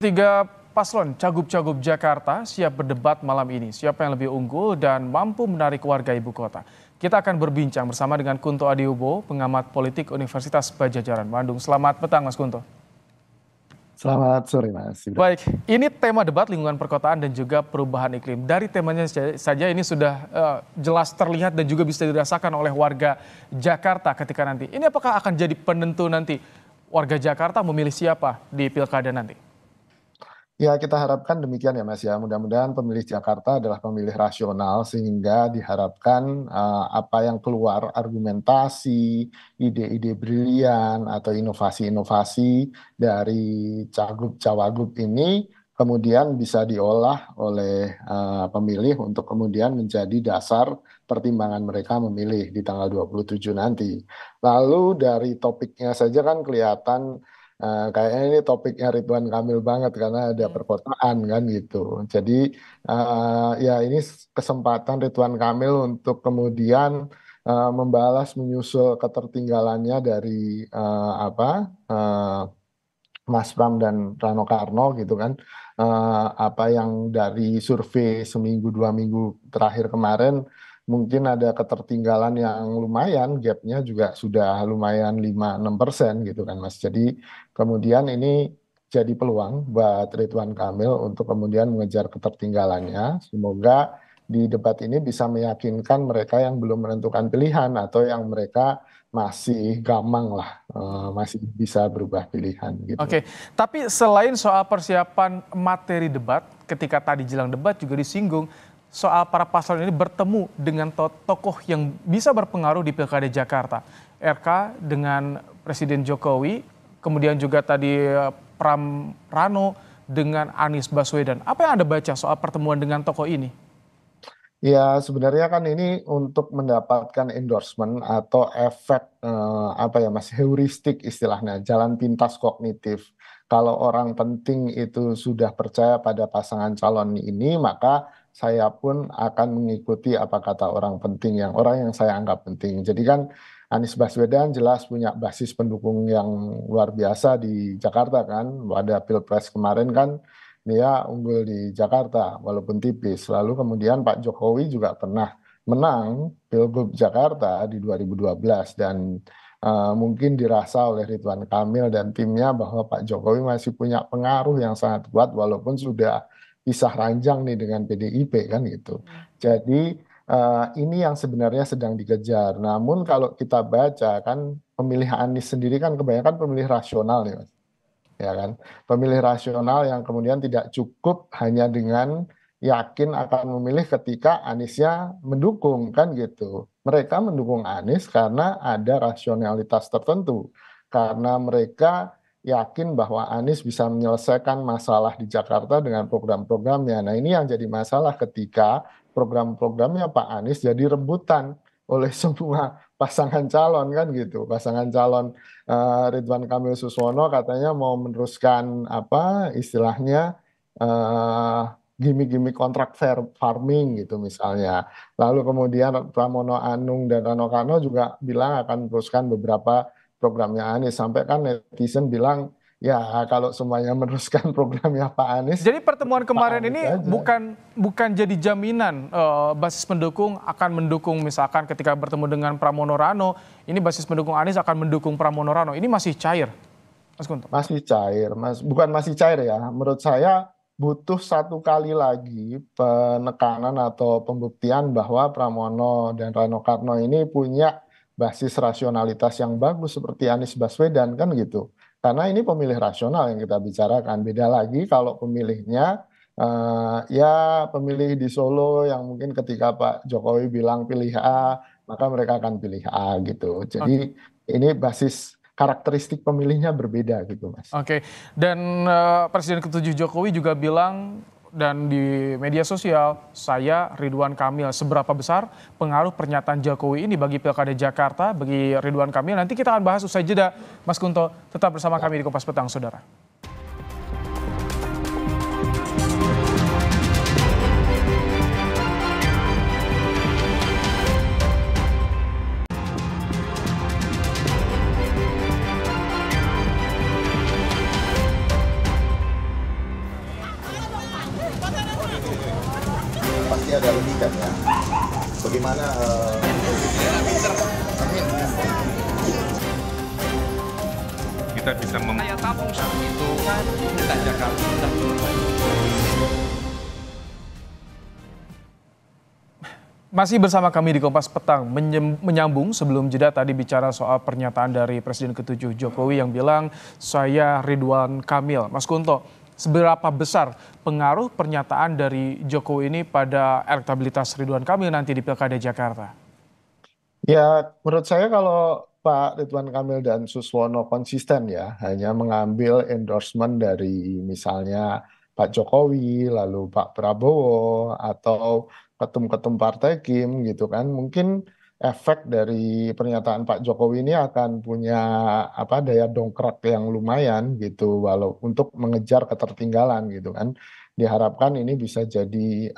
Tiga paslon Cagup-Cagup Jakarta siap berdebat malam ini. Siapa yang lebih unggul dan mampu menarik warga ibu kota? Kita akan berbincang bersama dengan Kunto Adiubo, pengamat politik Universitas Padjadjaran Bandung. Selamat petang, Mas Kunto. Selamat sore, Mas. Baik, ini tema debat lingkungan perkotaan dan juga perubahan iklim. Dari temanya saja ini sudah jelas terlihat dan juga bisa dirasakan oleh warga Jakarta ketika nanti. Ini apakah akan jadi penentu nanti warga Jakarta memilih siapa di pilkada nanti? Ya, kita harapkan demikian ya, Mas ya. Mudah-mudahan pemilih Jakarta adalah pemilih rasional sehingga diharapkan apa yang keluar, argumentasi, ide-ide brilian atau inovasi-inovasi dari Cagup-Cawagup ini kemudian bisa diolah oleh pemilih untuk kemudian menjadi dasar pertimbangan mereka memilih di tanggal 27 nanti. Lalu dari topiknya saja kan kelihatan kayaknya ini topiknya Ridwan Kamil banget karena ada perkotaan kan gitu. Jadi ya ini kesempatan Ridwan Kamil untuk kemudian membalas menyusul ketertinggalannya dari Mas Pram dan Rano Karno gitu kan. Apa yang dari survei seminggu 2 minggu terakhir kemarin mungkin ada ketertinggalan yang lumayan, gapnya juga sudah lumayan 5-6% gitu kan Mas. Jadi kemudian ini jadi peluang buat Ridwan Kamil untuk kemudian mengejar ketertinggalannya. Semoga di debat ini bisa meyakinkan mereka yang belum menentukan pilihan atau yang mereka masih gamang lah, masih bisa berubah pilihan gitu. Oke, tapi selain soal persiapan materi debat, ketika tadi jelang debat juga disinggung soal para paslon ini bertemu dengan tokoh yang bisa berpengaruh di Pilkada Jakarta. RK dengan Presiden Jokowi, kemudian juga tadi Pram Rano dengan Anies Baswedan. Apa yang Anda baca soal pertemuan dengan tokoh ini? Ya, sebenarnya kan ini untuk mendapatkan endorsement atau efek Mas, heuristik istilahnya, jalan pintas kognitif. Kalau orang penting itu sudah percaya pada pasangan calon ini, maka saya pun akan mengikuti apa kata orang penting, orang yang saya anggap penting. Jadi kan Anies Baswedan jelas punya basis pendukung yang luar biasa di Jakarta kan. Pada Pilpres kemarin kan dia unggul di Jakarta walaupun tipis. Lalu kemudian Pak Jokowi juga pernah menang Pilgub Jakarta di 2012 dan mungkin dirasa oleh Ridwan Kamil dan timnya bahwa Pak Jokowi masih punya pengaruh yang sangat kuat walaupun sudah pisah ranjang nih dengan PDIP kan gitu. Jadi ini yang sebenarnya sedang dikejar. Namun kalau kita baca kan pemilih Anies sendiri kan kebanyakan pemilih rasional nih Mas. Ya kan, pemilih rasional yang kemudian tidak cukup hanya dengan yakin akan memilih ketika Aniesnya mendukung kan gitu. Mereka mendukung Anies karena ada rasionalitas tertentu, karena mereka yakin bahwa Anies bisa menyelesaikan masalah di Jakarta dengan program-programnya. Nah ini yang jadi masalah ketika program-programnya Pak Anies jadi rebutan oleh semua pasangan calon kan gitu. Pasangan calon Ridwan Kamil Suswono katanya mau meneruskan istilahnya gimmick-gimmick kontrak farming gitu misalnya. Lalu kemudian Pramono Anung dan Rano Karno juga bilang akan meneruskan beberapa programnya Anies. Sampai kan netizen bilang ya kalau semuanya meneruskan programnya Pak Anies. Jadi pertemuan kemarin ini bukan jadi jaminan basis pendukung akan mendukung, misalkan ketika bertemu dengan Pramono Rano, ini basis pendukung Anies akan mendukung Pramono Rano. Ini masih cair, Mas Kunto? Masih cair, Mas. Bukan masih cair ya. Menurut saya butuh satu kali lagi penekanan atau pembuktian bahwa Pramono dan Rano Karno ini punya basis rasionalitas yang bagus seperti Anies Baswedan kan gitu. Karena ini pemilih rasional yang kita bicarakan. Beda lagi kalau pemilihnya ya pemilih di Solo yang mungkin ketika Pak Jokowi bilang pilih A, maka mereka akan pilih A gitu. Jadi ini basis karakteristik pemilihnya berbeda gitu Mas. Oke, dan Presiden ke-7 Jokowi juga bilang dan di media sosial, saya Ridwan Kamil, seberapa besar pengaruh pernyataan Jokowi ini bagi Pilkada Jakarta, bagi Ridwan Kamil. Nanti kita akan bahas usai jeda. Mas Kunto, tetap bersama kami di Kompas Petang, Saudara. nanti ada rujukan ya. Bagaimana kita bisa Saya tabung saat itu kan kita Jakarta sudah selesai. Masih bersama kami di Kompas Petang, menyambung sebelum jeda tadi bicara soal pernyataan dari Presiden ke-7 Jokowi yang bilang, saya Ridwan Kamil. Mas Kunto, seberapa besar pengaruh pernyataan dari Jokowi ini pada elektabilitas Ridwan Kamil nanti di Pilkada Jakarta? Ya, menurut saya kalau Pak Ridwan Kamil dan Suswono konsisten ya, hanya mengambil endorsement dari misalnya Pak Jokowi, lalu Pak Prabowo, atau ketum-ketum partai Kim gitu kan, mungkin efek dari pernyataan Pak Jokowi ini akan punya daya dongkrak yang lumayan gitu, walau untuk mengejar ketertinggalan gitu kan. Diharapkan ini bisa jadi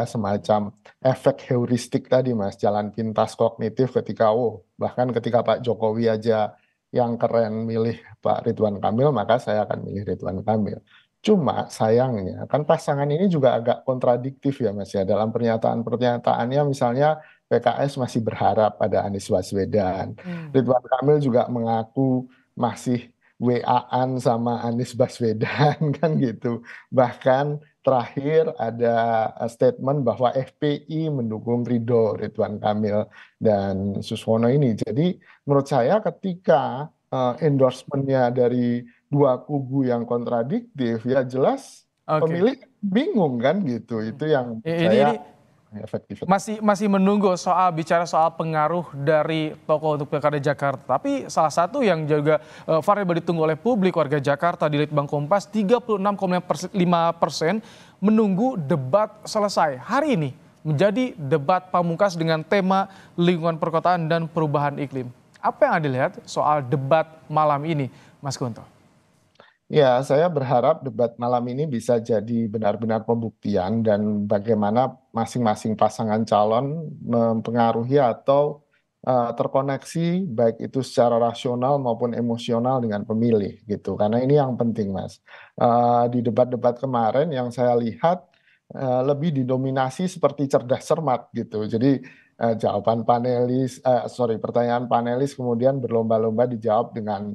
semacam efek heuristik tadi Mas, jalan pintas kognitif bahkan ketika Pak Jokowi aja yang keren milih Pak Ridwan Kamil, maka saya akan milih Ridwan Kamil. Cuma sayangnya kan pasangan ini juga agak kontradiktif ya Mas ya, dalam pernyataan-pernyataannya misalnya PKS masih berharap pada Anies Baswedan. Ridwan Kamil juga mengaku masih WA-an sama Anies Baswedan kan gitu. Bahkan terakhir ada statement bahwa FPI mendukung Ridwan Kamil dan Suswono ini. Jadi menurut saya ketika endorsement-nya dari dua kubu yang kontradiktif, ya jelas pemilih bingung kan gitu. Itu yang saya efektif. Masih menunggu bicara soal pengaruh dari tokoh untuk Pilkada Jakarta. Tapi salah satu yang juga variabel ditunggu oleh publik warga Jakarta di Litbang Kompas, 36,5% menunggu debat selesai. Hari ini menjadi debat pamungkas dengan tema lingkungan perkotaan dan perubahan iklim. Apa yang Anda lihat soal debat malam ini, Mas Kunto? Ya, saya berharap debat malam ini bisa jadi benar-benar pembuktian dan bagaimana masing-masing pasangan calon mempengaruhi atau terkoneksi baik itu secara rasional maupun emosional dengan pemilih gitu. Karena ini yang penting, Mas. Di debat-debat kemarin yang saya lihat lebih didominasi seperti cerdas cermat gitu. Jadi pertanyaan panelis kemudian berlomba-lomba dijawab dengan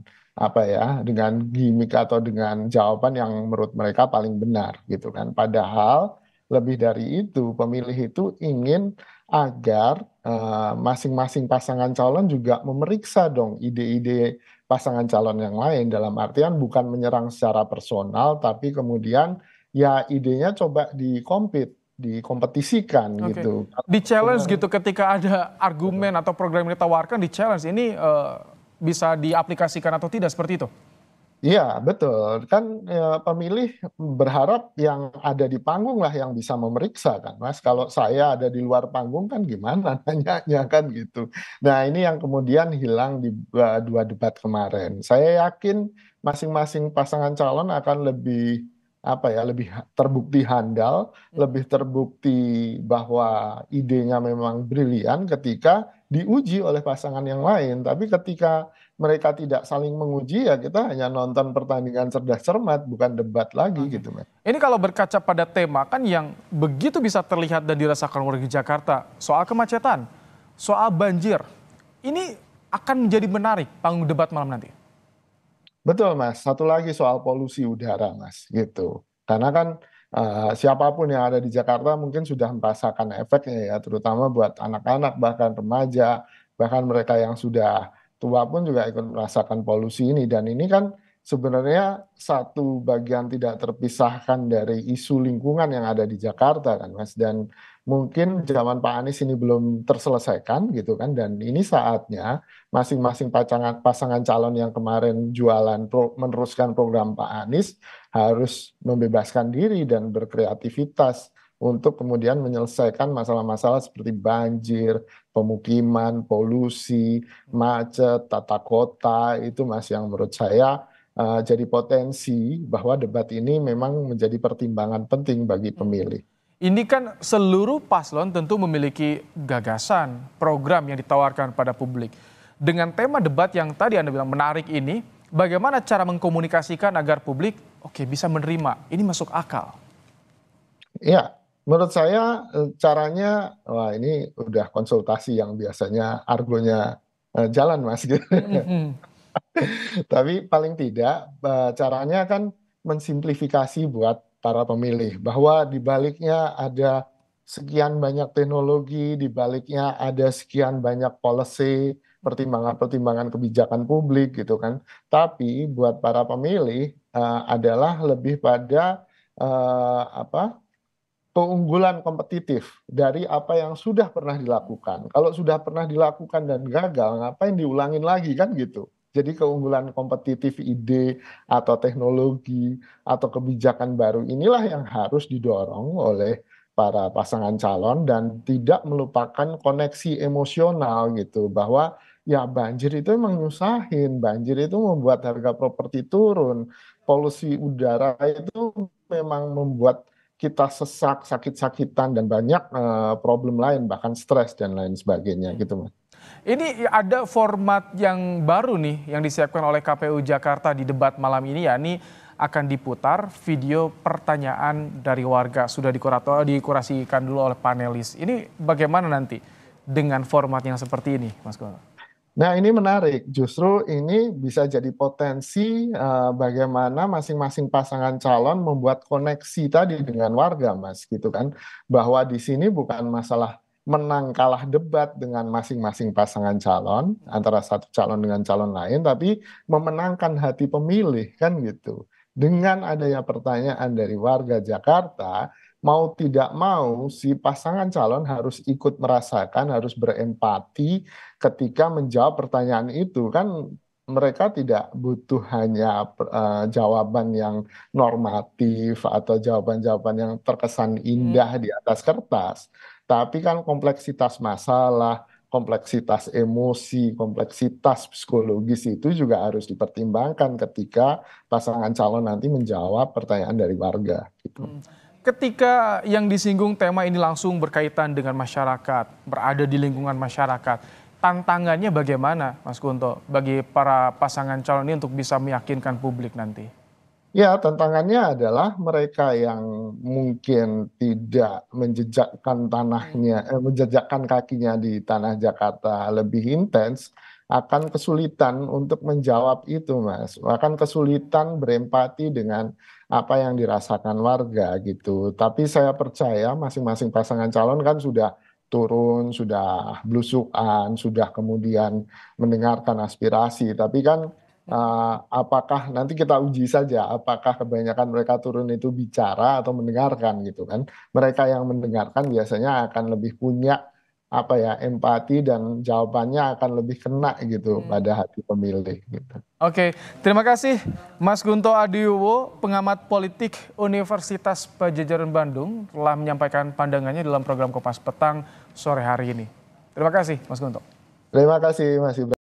dengan gimmick atau dengan jawaban yang menurut mereka paling benar gitu kan. Padahal lebih dari itu pemilih itu ingin agar masing-masing pasangan calon juga memeriksa dong ide-ide pasangan calon yang lain, dalam artian bukan menyerang secara personal tapi kemudian ya idenya coba dikompetisikan gitu. Di challenge gitu ketika ada argumen atau program yang ditawarkan, di challenge ini bisa diaplikasikan atau tidak seperti itu? Iya, betul. Kan pemilih berharap yang ada di panggung lah yang bisa memeriksa kan, Mas. Kalau saya ada di luar panggung kan gimana nanyanya kan gitu. Nah, ini yang kemudian hilang di dua debat kemarin. Saya yakin masing-masing pasangan calon akan lebih lebih terbukti handal, lebih terbukti bahwa idenya memang brilian ketika diuji oleh pasangan yang lain. Tapi ketika mereka tidak saling menguji, ya kita hanya nonton pertandingan cerdas cermat, bukan debat lagi gitu, Mas. Ini kalau berkaca pada tema kan yang begitu bisa terlihat dan dirasakan warga Jakarta, soal kemacetan, soal banjir, ini akan menjadi menarik panggung debat malam nanti. Betul, Mas. Satu lagi soal polusi udara, Mas, gitu. Karena kan siapapun yang ada di Jakarta mungkin sudah merasakan efeknya ya, terutama buat anak-anak, bahkan remaja, bahkan mereka yang sudah tua pun juga ikut merasakan polusi ini. Dan ini kan sebenarnya satu bagian tidak terpisahkan dari isu lingkungan yang ada di Jakarta kan, Mas. Dan mungkin zaman Pak Anies ini belum terselesaikan gitu kan, dan ini saatnya masing-masing pasangan calon yang kemarin meneruskan program Pak Anies harus membebaskan diri dan berkreativitas untuk kemudian menyelesaikan masalah-masalah seperti banjir, pemukiman, polusi, macet, tata kota, itu Mas yang menurut saya jadi potensi bahwa debat ini memang menjadi pertimbangan penting bagi pemilih. Ini kan seluruh paslon tentu memiliki gagasan, program yang ditawarkan pada publik. Dengan tema debat yang tadi Anda bilang menarik ini, bagaimana cara mengkomunikasikan agar publik bisa menerima, ini masuk akal? Ya, Menurut saya caranya, wah ini udah konsultasi yang biasanya argonya jalan Mas gitu. Mhm. Tapi paling tidak caranya kan mensimplifikasi buat para pemilih bahwa di baliknya ada sekian banyak teknologi, di baliknya ada sekian banyak policy, pertimbangan-pertimbangan kebijakan publik gitu kan. Tapi buat para pemilih adalah lebih pada apa? Keunggulan kompetitif dari apa yang sudah pernah dilakukan. Kalau sudah pernah dilakukan dan gagal, ngapain diulangin lagi kan gitu. Jadi keunggulan kompetitif ide atau teknologi atau kebijakan baru inilah yang harus didorong oleh para pasangan calon dan tidak melupakan koneksi emosional gitu bahwa ya banjir itu emang nyusahin, banjir itu membuat harga properti turun, polusi udara itu memang membuat kita sesak, sakit-sakitan dan banyak problem lain bahkan stres dan lain sebagainya gitu Mas. Ini ada format yang baru nih yang disiapkan oleh KPU Jakarta di debat malam ini, yakni akan diputar video pertanyaan dari warga, sudah dikurasikan dulu oleh panelis. Ini bagaimana nanti dengan format yang seperti ini, Mas Gunto? Nah ini menarik, justru ini bisa jadi potensi bagaimana masing-masing pasangan calon membuat koneksi tadi dengan warga Mas gitu kan. Bahwa di sini bukan masalah menang kalah debat dengan masing-masing pasangan calon, antara satu calon dengan calon lain, tapi memenangkan hati pemilih kan gitu. Dengan adanya pertanyaan dari warga Jakarta, mau tidak mau si pasangan calon harus ikut merasakan, harus berempati ketika menjawab pertanyaan itu kan mereka tidak butuh hanya jawaban yang normatif atau jawaban-jawaban yang terkesan indah di atas kertas, tapi kan kompleksitas masalah, kompleksitas emosi, kompleksitas psikologis itu juga harus dipertimbangkan ketika pasangan calon nanti menjawab pertanyaan dari warga gitu. Ketika yang disinggung tema ini langsung berkaitan dengan masyarakat, berada di lingkungan masyarakat, tantangannya bagaimana, Mas Gunto, bagi para pasangan calon ini untuk bisa meyakinkan publik nanti? Ya, tantangannya adalah mereka yang mungkin tidak menjejakkan kakinya di tanah Jakarta lebih intens, akan kesulitan untuk menjawab itu, Mas. Akan kesulitan berempati dengan apa yang dirasakan warga gitu. Tapi saya percaya masing-masing pasangan calon kan sudah turun, sudah blusukan, sudah kemudian mendengarkan aspirasi. Tapi kan apakah nanti kita uji saja apakah kebanyakan mereka turun itu bicara atau mendengarkan gitu kan. Mereka yang mendengarkan biasanya akan lebih punya apa ya empati dan jawabannya akan lebih kena gitu pada hati pemilih gitu. Oke, terima kasih Mas Gunto Adiwowo, pengamat politik Universitas Padjadjaran Bandung, telah menyampaikan pandangannya dalam program Kompas Petang sore hari ini. Terima kasih Mas Gunto. Terima kasih Mas Ibrahim.